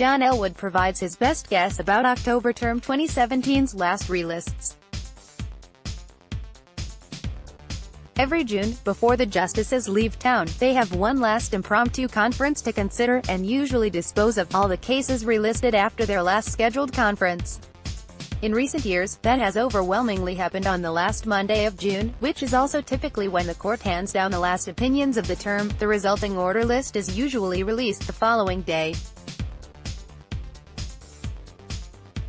John Elwood provides his best guess about October term 2017's last relists. Every June, before the justices leave town, they have one last impromptu conference to consider, and usually dispose of all the cases relisted after their last scheduled conference. In recent years, that has overwhelmingly happened on the last Monday of June, which is also typically when the court hands down the last opinions of the term. The resulting order list is usually released the following day.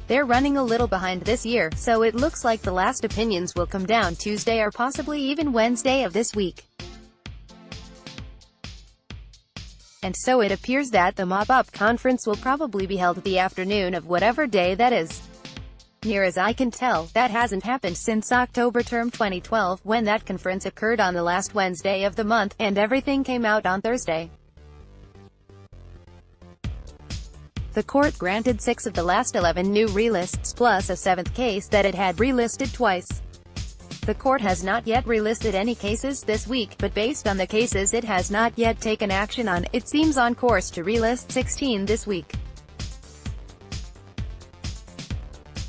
They're running a little behind this year, so it looks like the last opinions will come down Tuesday or possibly even Wednesday of this week. And so it appears that the mop-up conference will probably be held the afternoon of whatever day that is. Near as I can tell, that hasn't happened since October term 2012, when that conference occurred on the last Wednesday of the month, and everything came out on Thursday. The court granted 6 of the last 11 new relists, plus a 7th case that it had relisted twice. The court has not yet relisted any cases this week, but based on the cases it has not yet taken action on, it seems on course to relist 16 this week.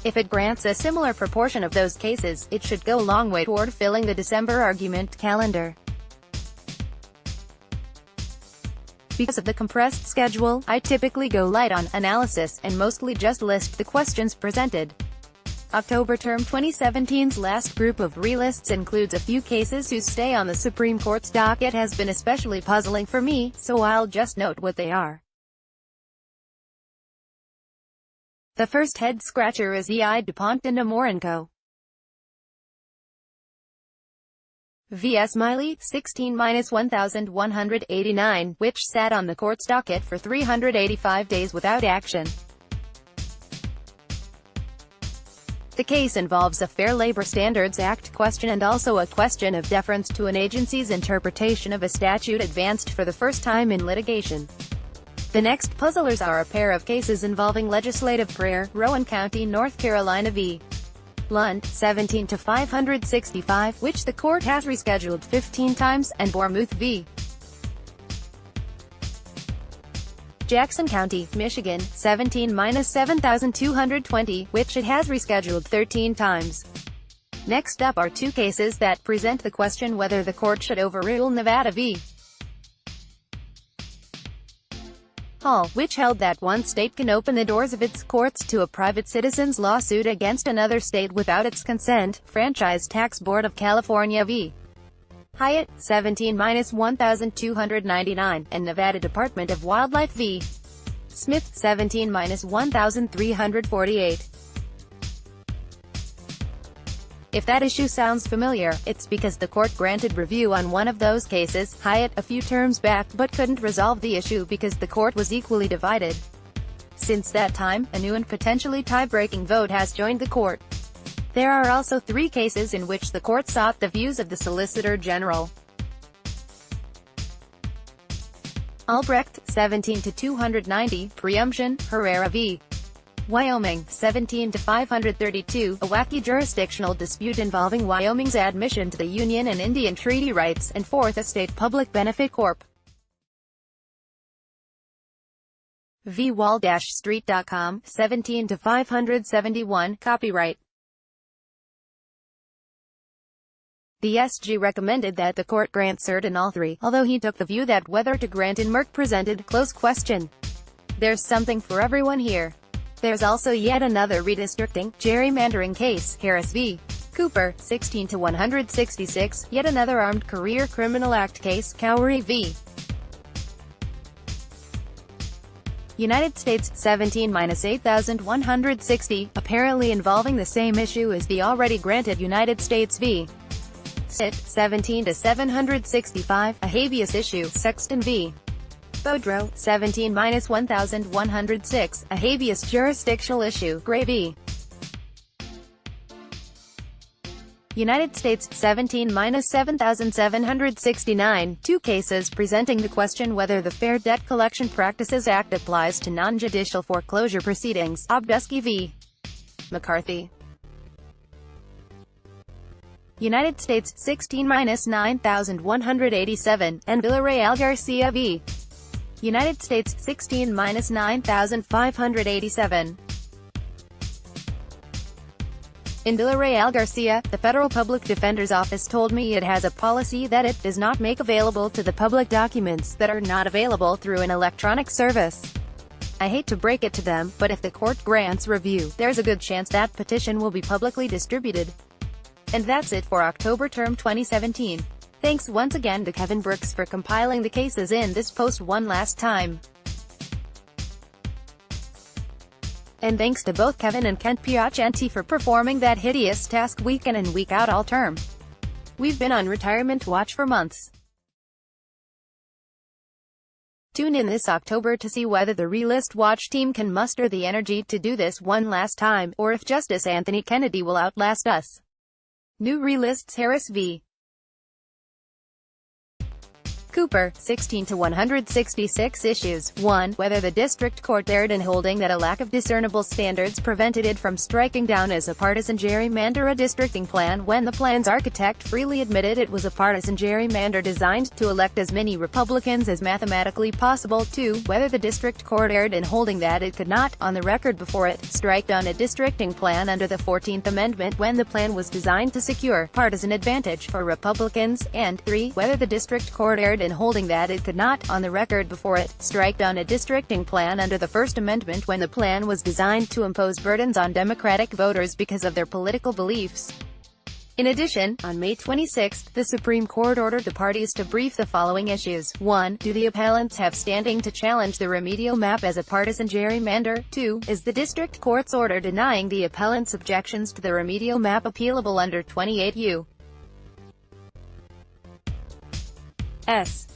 If it grants a similar proportion of those cases, it should go a long way toward filling the December argument calendar. Because of the compressed schedule, I typically go light on analysis, and mostly just list the questions presented. October term 2017's last group of relists includes a few cases whose stay on the Supreme Court's docket has been especially puzzling for me, so I'll just note what they are. The first head-scratcher is E.I. DuPont and Amorenco vs. Miley, 16-1189, which sat on the court's docket for 385 days without action. The case involves a Fair Labor Standards Act question and also a question of deference to an agency's interpretation of a statute advanced for the first time in litigation. The next puzzlers are a pair of cases involving legislative prayer, Rowan County, North Carolina v. Lund, 17-565, which the court has rescheduled 15 times, and Bournemouth v. Jackson County, Michigan, 17-7220, which it has rescheduled 13 times. Next up are 2 cases that present the question whether the court should overrule Nevada v. Hall, which held that one state can open the doors of its courts to a private citizen's lawsuit against another state without its consent, Franchise Tax Board of California v. Hyatt, 17-1299, and Nevada Department of Wildlife v. Smith, 17-1348. If that issue sounds familiar, it's because the court granted review on one of those cases, Hyatt, a few terms back, but couldn't resolve the issue because the court was equally divided. Since that time, a new and potentially tie-breaking vote has joined the court. There are also 3 cases in which the court sought the views of the Solicitor General. Albrecht, 17-290, preemption, Herrera v. Wyoming, 17-532, a wacky jurisdictional dispute involving Wyoming's admission to the Union and Indian treaty rights, and Fourth Estate Public Benefit Corp. v. Wall-Street.com, 17-571, copyright. The SG recommended that the court grant cert in all 3, although he took the view that whether to grant in Merck presented close question. There's something for everyone here. There's also yet another redistricting, gerrymandering case, Harris v. Cooper, 16-166, yet another Armed Career Criminal Act case, Cowrie v. United States, 17-8160, apparently involving the same issue as the already granted United States v. Stitt, 17-765, a habeas issue, Sexton v. Boudreaux, 17-1106, a habeas jurisdictional issue, Gray v. United States, 17-7769, 2 cases presenting the question whether the Fair Debt Collection Practices Act applies to non-judicial foreclosure proceedings, Obdusky v. McCarthy. United States, 16-9187, and Villarreal Garcia v. United States, 16-9587. In Villarreal Garcia, the Federal Public Defender's Office told me it has a policy that it does not make available to the public documents that are not available through an electronic service. I hate to break it to them, but if the court grants review, there's a good chance that petition will be publicly distributed. And that's it for October term 2017. Thanks once again to Kevin Brooks for compiling the cases in this post one last time. And thanks to both Kevin and Kent Piacenti for performing that hideous task week in and week out all term. We've been on retirement watch for months. Tune in this October to see whether the Relist Watch team can muster the energy to do this one last time, or if Justice Anthony Kennedy will outlast us. New Relists Harris v. Cooper, 16-166 issues. 1. Whether the district court erred in holding that a lack of discernible standards prevented it from striking down as a partisan gerrymander a districting plan when the plan's architect freely admitted it was a partisan gerrymander designed to elect as many Republicans as mathematically possible. 2. Whether the district court erred in holding that it could not, on the record before it, strike down a districting plan under the 14th Amendment when the plan was designed to secure partisan advantage for Republicans. And 3. Whether the district court erred in holding that it could not, on the record before it, strike down a districting plan under the First Amendment when the plan was designed to impose burdens on Democratic voters because of their political beliefs. In addition, on May 26, the Supreme Court ordered the parties to brief the following issues. 1. Do the appellants have standing to challenge the remedial map as a partisan gerrymander? 2. Is the district court's order denying the appellants' objections to the remedial map appealable under 28 U. S.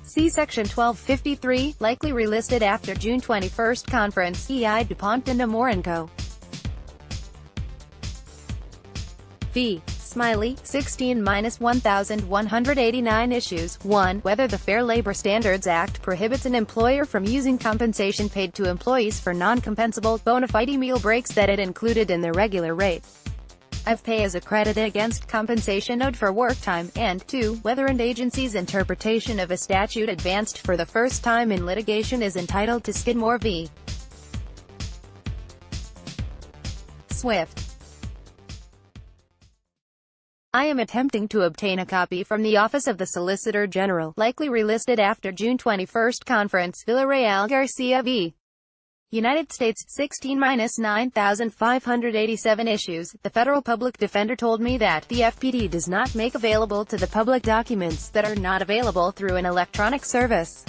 See Section 1253, likely relisted after June 21 conference, E.I. DuPont and Amorenco. V. Smiley, 16-1189 issues. 1. Whether the Fair Labor Standards Act prohibits an employer from using compensation paid to employees for non-compensable, bona fide meal breaks that it included in their regular rate of pay as a credit against compensation owed for work time, and 2. Whether an agency's interpretation of a statute advanced for the first time in litigation is entitled to Skidmore v. Swift. I am attempting to obtain a copy from the Office of the Solicitor General, likely relisted after June 21 conference, Villarreal Garcia v. United States, 16-9587 issues. The Federal Public Defender told me that the FPD does not make available to the public documents that are not available through an electronic service.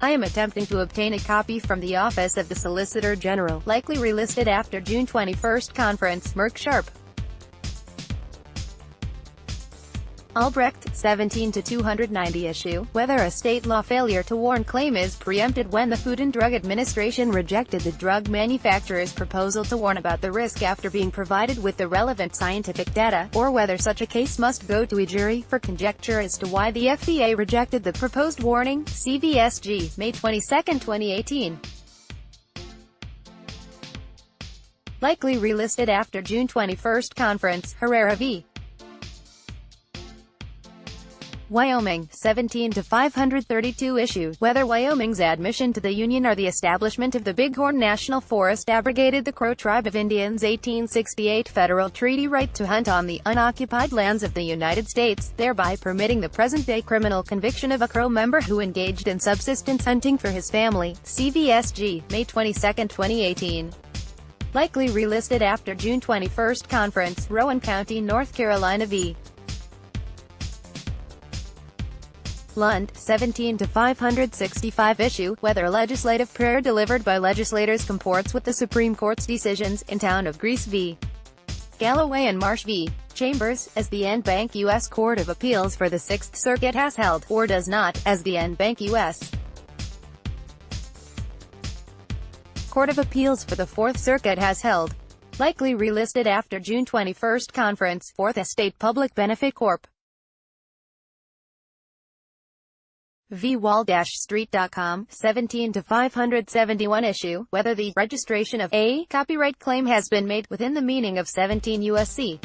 I am attempting to obtain a copy from the Office of the Solicitor General, likely relisted after June 21 conference, Merck Sharp. Albrecht, 17-290 issue. Whether a state law failure to warn claim is preempted when the Food and Drug Administration rejected the drug manufacturer's proposal to warn about the risk after being provided with the relevant scientific data, or whether such a case must go to a jury for conjecture as to why the FDA rejected the proposed warning. CVSG, May 22, 2018. Likely relisted after June 21 conference, Herrera v. Wyoming, 17-532 issue. Whether Wyoming's admission to the Union or the establishment of the Bighorn National Forest abrogated the Crow Tribe of Indians' 1868 federal treaty right to hunt on the unoccupied lands of the United States, thereby permitting the present-day criminal conviction of a Crow member who engaged in subsistence hunting for his family. CVSG, May 22, 2018. Likely relisted after June 21 conference, Rowan County, North Carolina v. Lund, 17-565 issue. Whether legislative prayer delivered by legislators comports with the Supreme Court's decisions, in Town of Greece v. Galloway and Marsh v. Chambers, as the en banc U.S. Court of Appeals for the Sixth Circuit has held, or does not, as the en banc U.S. Court of Appeals for the Fourth Circuit has held. Likely relisted after June 21 conference, Fourth Estate Public Benefit Corp. vwall-street.com, 17-571 issue. Whether the registration of a copyright claim has been made within the meaning of 17 U.S.C.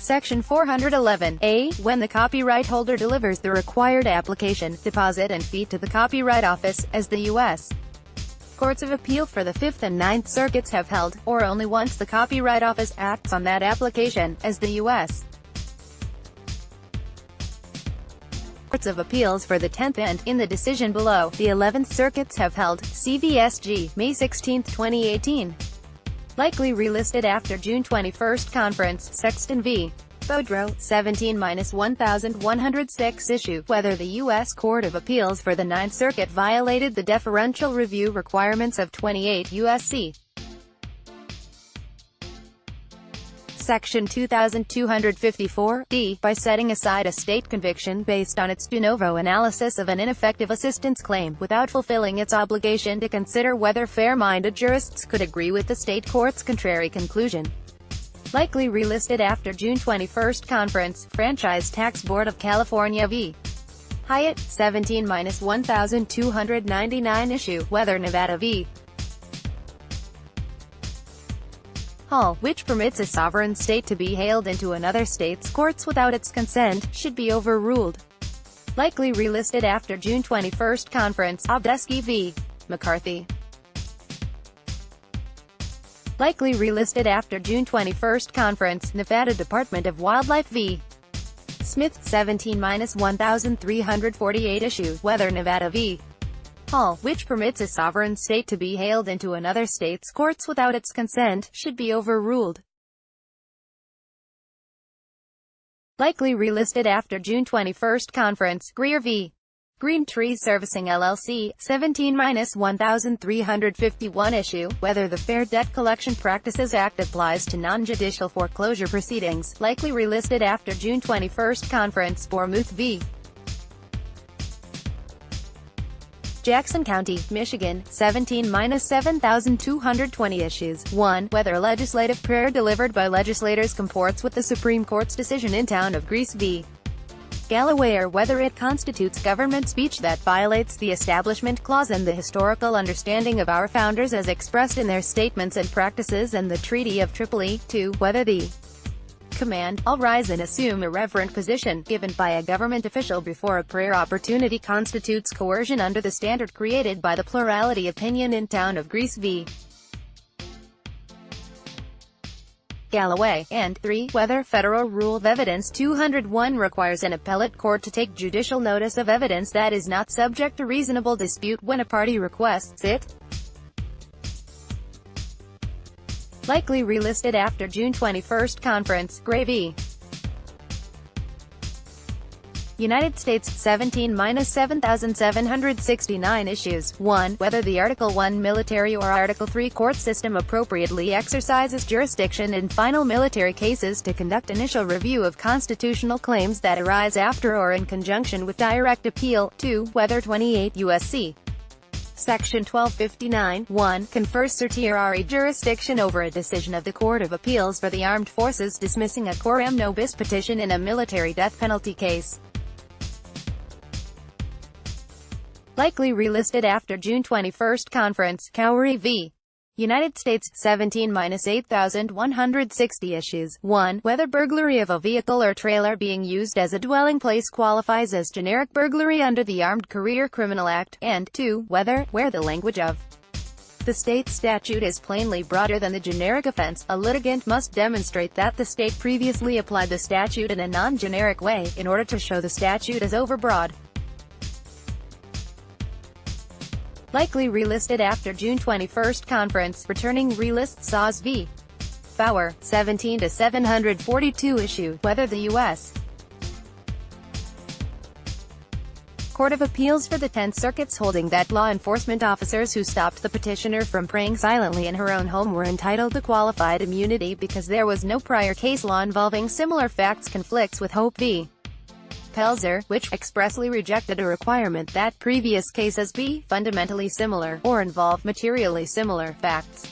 Section 411(a), when the copyright holder delivers the required application, deposit and fee to the Copyright Office, as the U.S. Courts of Appeal for the Fifth and Ninth Circuits have held, or only once the Copyright Office acts on that application, as the U.S. Courts of Appeals for the 10th and, in the decision below, the 11th Circuits have held. CVSG, May 16, 2018. Likely relisted after June 21 conference, Sexton v. Boudreau, 17-1106 issue, whether the U.S. Court of Appeals for the Ninth Circuit violated the deferential review requirements of 28 U.S.C. Section 2254(d) by setting aside a state conviction based on its de novo analysis of an ineffective assistance claim, without fulfilling its obligation to consider whether fair-minded jurists could agree with the state court's contrary conclusion. Likely relisted after June 21 conference, Franchise Tax Board of California v. Hyatt, 17-1299 issue, whether Nevada v. Hall, which permits a sovereign state to be hailed into another state's courts without its consent, should be overruled. Likely relisted after June 21 conference, Obdusky v. McCarthy. Likely relisted after June 21 conference, Nevada Department of Wildlife v. Smith, 17-1348 issue, whether Nevada v. Hall, which permits a sovereign state to be hailed into another state's courts without its consent, should be overruled. Likely relisted after June 21 conference, Greer v. Green Tree Servicing LLC, 17-1351 issue, whether the Fair Debt Collection Practices Act applies to non-judicial foreclosure proceedings. Likely relisted after June 21 conference, Bournemouth v. Jackson County, Michigan, 17-7220 issues. 1. Whether legislative prayer delivered by legislators comports with the Supreme Court's decision in Town of Greece v. Galloway, or whether it constitutes government speech that violates the Establishment Clause and the historical understanding of our founders as expressed in their statements and practices and the Treaty of Tripoli. 2. Whether the command, "I'll rise and assume a reverent position," given by a government official before a prayer opportunity constitutes coercion under the standard created by the plurality opinion in Town of Greece v. Galloway, and 3. Whether Federal Rule of Evidence 201 requires an appellate court to take judicial notice of evidence that is not subject to reasonable dispute when a party requests it. Likely relisted after June 21 conference, Gray v. United States, 17-7769 issues. 1. Whether the Article 1 military or Article 3 court system appropriately exercises jurisdiction in final military cases to conduct initial review of constitutional claims that arise after or in conjunction with direct appeal. 2. Whether 28 U.S.C. Section 1259(1) confers certiorari jurisdiction over a decision of the Court of Appeals for the Armed Forces dismissing a coram nobis petition in a military death penalty case. Likely relisted after June 21 conference, Cowrie v. United States, 17-8160 issues. 1. Whether burglary of a vehicle or trailer being used as a dwelling place qualifies as generic burglary under the Armed Career Criminal Act, and 2. Whether, where the language of the state statute is plainly broader than the generic offense, a litigant must demonstrate that the state previously applied the statute in a non-generic way, in order to show the statute is overbroad. Likely relisted after June 21 conference, returning relists Saws v. Bauer, 17-742 issue, whether the U.S. Court of Appeals for the 10th Circuit's holding that law enforcement officers who stopped the petitioner from praying silently in her own home were entitled to qualified immunity because there was no prior case law involving similar facts conflicts with Hope v. Pelzer, which expressly rejected a requirement that previous cases be fundamentally similar, or involve materially similar facts.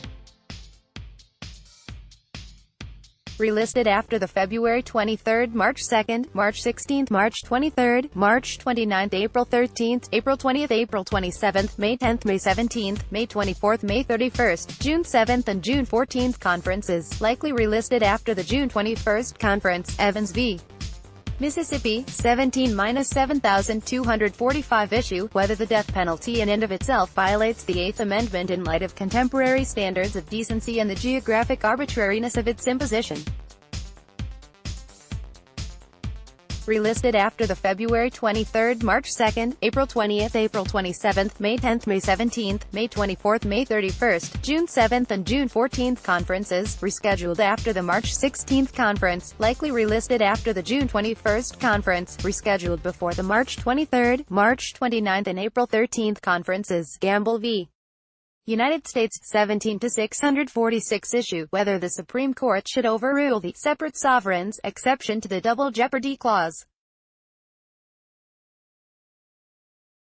Relisted after the February 23, March 2, March 16, March 23, March 29, April 13, April 20, April 27, May 10, May 17, May 24, May 31, June 7 and June 14 conferences, likely relisted after the June 21 conference. Evans v. Mississippi, 17-7245 issue, whether the death penalty in and of itself violates the Eighth Amendment in light of contemporary standards of decency and the geographic arbitrariness of its imposition. Relisted after the February 23, March 2, April 20, April 27, May 10, May 17, May 24, May 31, June 7 and June 14 conferences, rescheduled after the March 16 conference, likely relisted after the June 21 conference, rescheduled before the March 23, March 29 and April 13 conferences. Gamble v. United States, 17-646 issue, whether the Supreme Court should overrule the separate sovereigns exception to the Double Jeopardy Clause.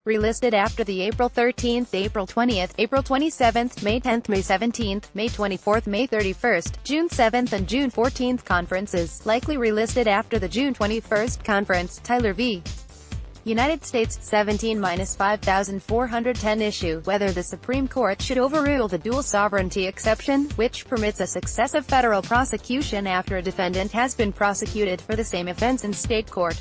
Relisted after the April 13, April 20, April 27, May 10, May 17, May 24, May 31, June 7 and June 14 conferences, likely relisted after the June 21 conference. Tyler v. United States, 17-5410 issue, whether the Supreme Court should overrule the dual sovereignty exception, which permits a successive federal prosecution after a defendant has been prosecuted for the same offense in state court.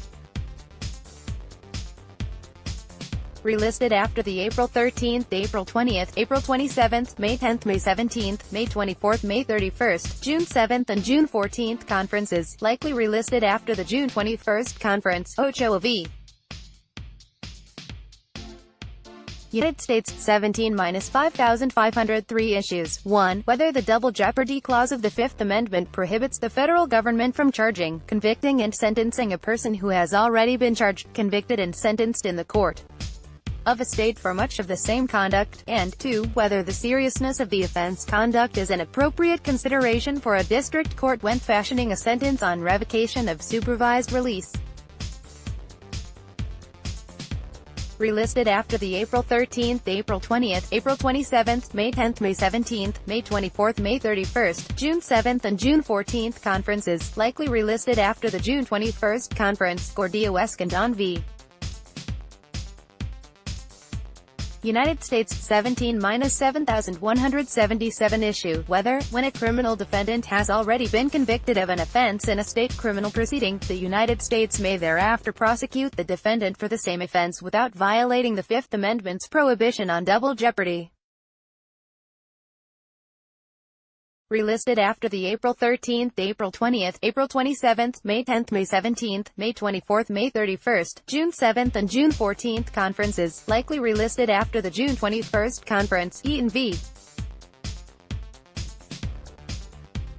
Relisted after the April 13, April 20, April 27, May 10, May 17, May 24, May 31, June 7 and June 14 conferences, likely relisted after the June 21 conference. Ochoa v. United States, 17-5503 issues. 1. Whether the Double Jeopardy Clause of the Fifth Amendment prohibits the federal government from charging, convicting and sentencing a person who has already been charged, convicted and sentenced in the court of a state for much of the same conduct, and 2. Whether the seriousness of the offense conduct is an appropriate consideration for a district court when fashioning a sentence on revocation of supervised release. Relisted after the April 13, April 20, April 27, May 10, May 17, May 24, May 31, June 7 and June 14 conferences, likely relisted after the June 21 conference. Gordillo-Escandon v. United States, 17-7177 issue, whether, when a criminal defendant has already been convicted of an offense in a state criminal proceeding, the United States may thereafter prosecute the defendant for the same offense without violating the Fifth Amendment's prohibition on double jeopardy. Relisted after the April 13, April 20, April 27, May 10, May 17, May 24, May 31, June 7 and June 14 conferences, likely relisted after the June 21 conference. Eaton v.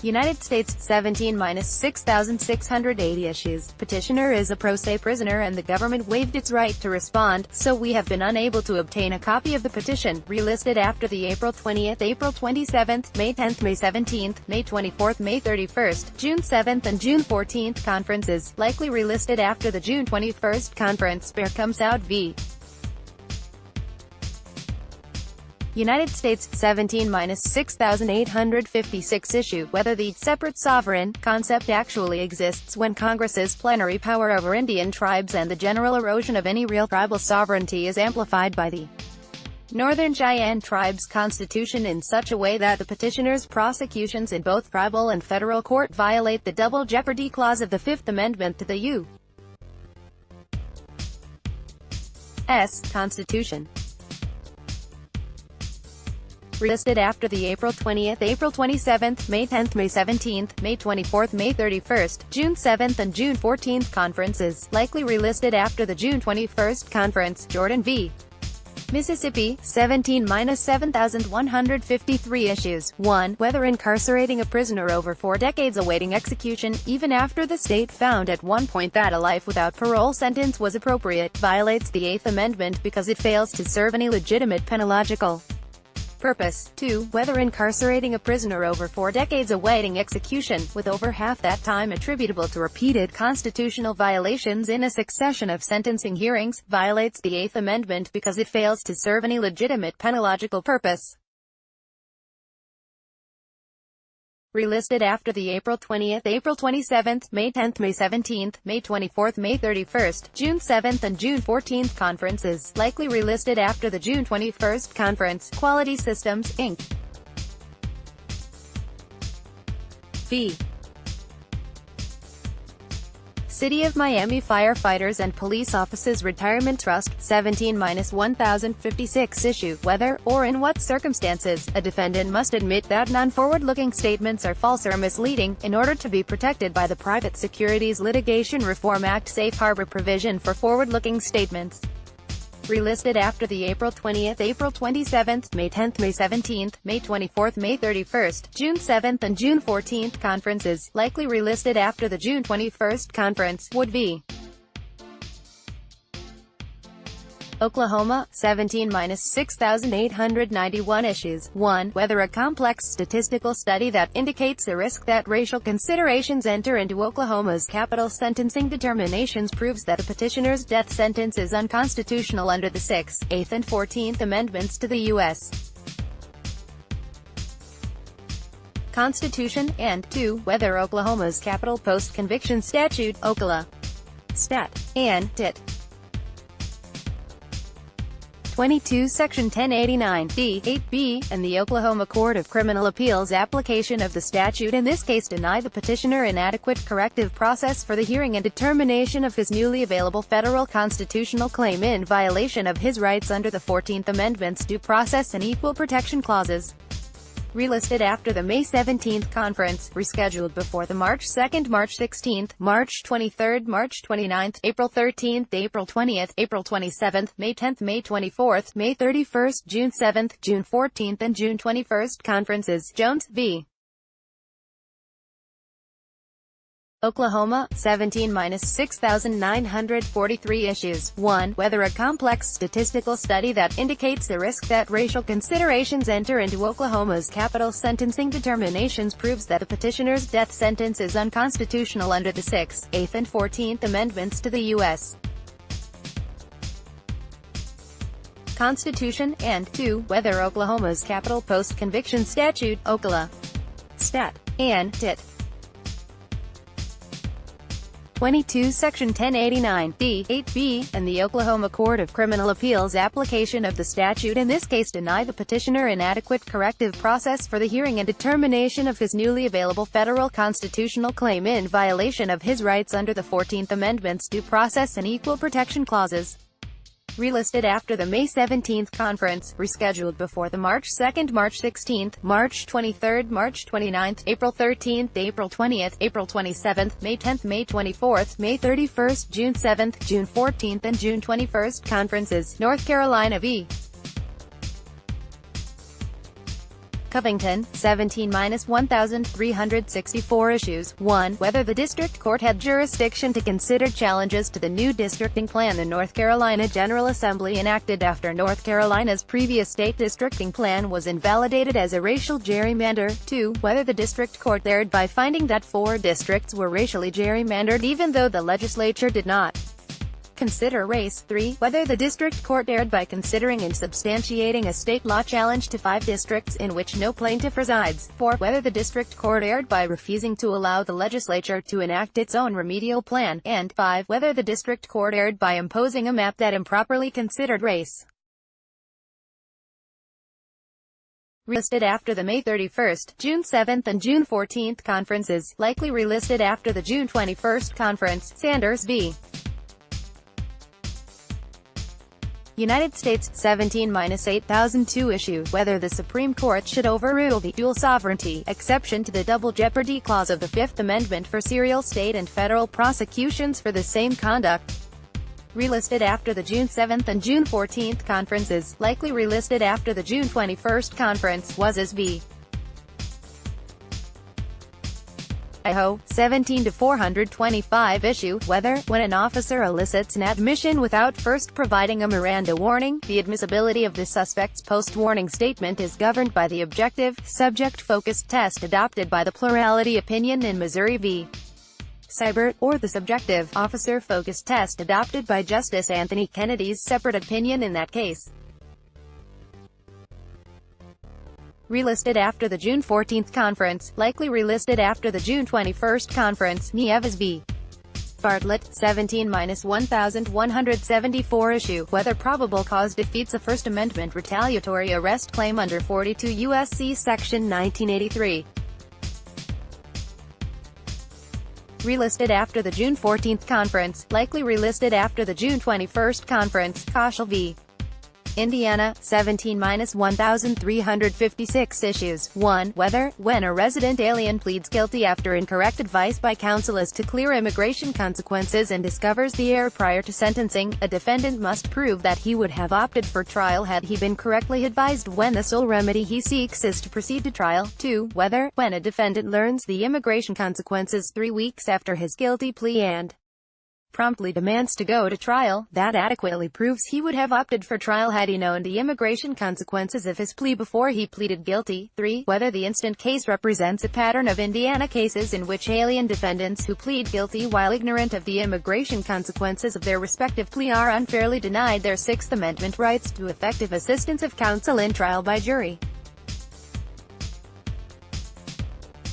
United States, 17-6680 issues. Petitioner is a pro se prisoner and the government waived its right to respond, so we have been unable to obtain a copy of the petition. Relisted after the April 20, April 27, May 10, May 17, May 24, May 31, June 7 and June 14 conferences, likely relisted after the June 21 conference. Bear comes out v. United States, 17-6856 issue, whether the separate sovereign concept actually exists when Congress's plenary power over Indian tribes and the general erosion of any real tribal sovereignty is amplified by the Northern Cheyenne Tribe's constitution in such a way that the petitioner's prosecutions in both tribal and federal court violate the Double Jeopardy Clause of the Fifth Amendment to the U.S. Constitution. Relisted after the April 20, April 27, May 10, May 17, May 24, May 31, June 7 and June 14 conferences, likely relisted after the June 21 conference. Jordan v. Mississippi, 17-7153 issues. 1. Whether incarcerating a prisoner over 4 decades awaiting execution, even after the state found at one point that a life without parole sentence was appropriate, violates the Eighth Amendment because it fails to serve any legitimate penological purpose. 2. Whether incarcerating a prisoner over 4 decades awaiting execution, with over half that time attributable to repeated constitutional violations in a succession of sentencing hearings, violates the Eighth Amendment because it fails to serve any legitimate penological purpose. Relisted after the April 20th, April 27th, May 10th, May 17th, May 24th, May 31st, June 7th and June 14th conferences, likely relisted after the June 21st conference. Quality Systems, Inc. Fee. City of Miami Firefighters and Police Officers Retirement Trust, 17-1056 issue. Whether, or in what circumstances, a defendant must admit that non-forward-looking statements are false or misleading, in order to be protected by the Private Securities Litigation Reform Act Safe Harbor provision for forward-looking statements. Relisted after the April 20th, April 27th, May 10th, May 17th, May 24th, May 31st, June 7th and June 14th conferences, likely relisted after the June 21st conference. Would v. Oklahoma, 17-6891 issues. 1. Whether a complex statistical study that indicates the risk that racial considerations enter into Oklahoma's capital sentencing determinations proves that the petitioner's death sentence is unconstitutional under the 6th, 8th and 14th Amendments to the U.S. Constitution, and 2. Whether Oklahoma's capital post-conviction statute, Okla. Stat. and Tit. 22 Section 1089 D-8B, and the Oklahoma Court of Criminal Appeals application of the statute in this case deny the petitioner an adequate corrective process for the hearing and determination of his newly available federal constitutional claim in violation of his rights under the 14th Amendment's Due Process and Equal Protection Clauses. Relisted after the May 17th conference, rescheduled before the March 2nd, March 16th, March 23rd, March 29th, April 13th, April 20th, April 27th, May 10th, May 24th, May 31st, June 7th, June 14th and June 21st conferences. Jones v. Oklahoma, 17-6943 issues. 1. Whether a complex statistical study that indicates the risk that racial considerations enter into Oklahoma's capital sentencing determinations proves that the petitioner's death sentence is unconstitutional under the 6th, 8th and 14th Amendments to the U.S. Constitution, and 2. Whether Oklahoma's capital post-conviction statute, Okla. Stat. and Tit. 22 Section 1089 D-8B, and the Oklahoma Court of Criminal Appeals application of the statute in this case deny the petitioner an adequate corrective process for the hearing and determination of his newly available federal constitutional claim in violation of his rights under the 14th Amendment's Due Process and Equal Protection Clauses. Relisted after the May 17th conference, rescheduled before the March 2nd, March 16th, March 23rd, March 29th, April 13th, April 20th, April 27th, May 10th, May 24th, May 31st, June 7th, June 14th and June 21st conferences. North Carolina v. Covington, 17-1364 issues. 1. Whether the district court had jurisdiction to consider challenges to the new districting plan the North Carolina General Assembly enacted after North Carolina's previous state districting plan was invalidated as a racial gerrymander. 2. Whether the district court erred by finding that 4 districts were racially gerrymandered even though the legislature did not consider race. 3. Whether the district court erred by considering and substantiating a state law challenge to 5 districts in which no plaintiff resides. 4. Whether the district court erred by refusing to allow the legislature to enact its own remedial plan. And 5. Whether the district court erred by imposing a map that improperly considered race. Relisted after the May 31st, June 7th and June 14th conferences, likely relisted after the June 21st conference. Sanders v. United States, 17-8002 issue, whether the Supreme Court should overrule the dual sovereignty exception to the Double Jeopardy Clause of the Fifth Amendment for serial state and federal prosecutions for the same conduct. Relisted after the June 7th and June 14th conferences, likely relisted after the June 21st conference. Was v. Idaho, 17-425 issue, whether, when an officer elicits an admission without first providing a Miranda warning, the admissibility of the suspect's post-warning statement is governed by the objective, subject-focused test adopted by the plurality opinion in Missouri v. Seibert, or the subjective, officer-focused test adopted by Justice Anthony Kennedy's separate opinion in that case. Relisted after the June 14 conference, likely relisted after the June 21 conference, Nieves v. Bartlett, 17-1174 issue, whether probable cause defeats a First Amendment retaliatory arrest claim under 42 U.S.C. Section 1983. Relisted after the June 14 conference, likely relisted after the June 21 conference, Koschel v. Indiana, 17-1356 issues. 1. Whether, when a resident alien pleads guilty after incorrect advice by counsel as to clear immigration consequences and discovers the error prior to sentencing, a defendant must prove that he would have opted for trial had he been correctly advised when the sole remedy he seeks is to proceed to trial. 2. Whether, when a defendant learns the immigration consequences 3 weeks after his guilty plea and promptly demands to go to trial, that adequately proves he would have opted for trial had he known the immigration consequences of his plea before he pleaded guilty. 3. Whether the instant case represents a pattern of Indiana cases in which alien defendants who plead guilty while ignorant of the immigration consequences of their respective plea are unfairly denied their Sixth Amendment rights to effective assistance of counsel in trial by jury.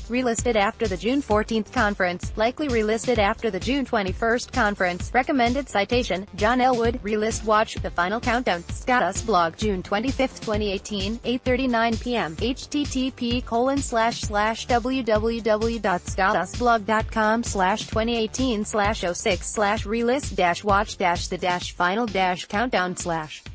Relisted after the June 14 conference, likely relisted after the June 21 conference. Recommended citation, John Elwood, Relist Watch, The Final Countdown, SCOTUSblog, June 25, 2018, 8:39 p.m. http://www.scotusblog.com/2018/06/relist-watch-the-final-countdown/